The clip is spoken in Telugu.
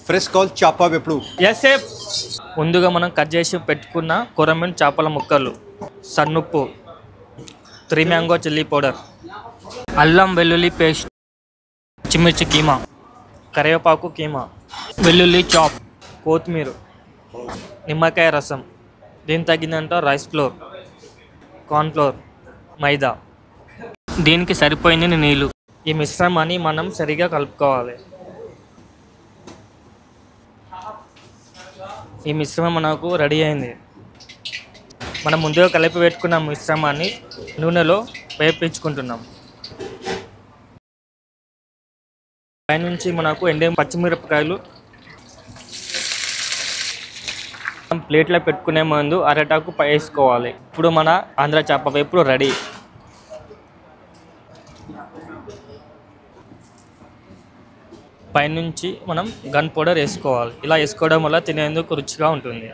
ఫ్రెష్ కాల్ చేప వేపుడు. ఎస్ఎఫ్. ముందుగా మనం కట్ చేసి పెట్టుకున్న కొరమీన్ చేపల ముక్కలు, సన్నుప్పు, 3 మ్యాంగో చిల్లీ పౌడర్, అల్లం వెల్లుల్లి పేస్ట్, పచ్చిమిర్చి కీమా, కరివేపాకు కీమా, వెల్లుల్లి చాప్, కొత్తిమీర, నిమ్మకాయ రసం, దీనికి తగినంత రైస్ ఫ్లోర్, కార్న్ఫ్లోర్, మైదా, దీనికి సరిపోయిన నీళ్ళు. ఈ మిశ్రమాన్ని మనం సరిగా కలుపుకోవాలి. ఈ మిశ్రమం మనకు రెడీ అయింది. మనం ముందుగా కలిపి పెట్టుకున్న మిశ్రమాన్ని నూనెలో వేపించుకుంటున్నాం. పైనుంచి మనకు ఎండే పచ్చిమిరపకాయలు ప్లేట్లో పెట్టుకునే ముందు అరటాకు వేసుకోవాలి. ఇప్పుడు మన ఆంధ్ర చేప వేపుడు రెడీ. పైనుంచి మనం గన్ పౌడర్ వేసుకోవాలి. ఇలా వేసుకోవడం వల్ల తినేందుకు రుచిగా ఉంటుంది.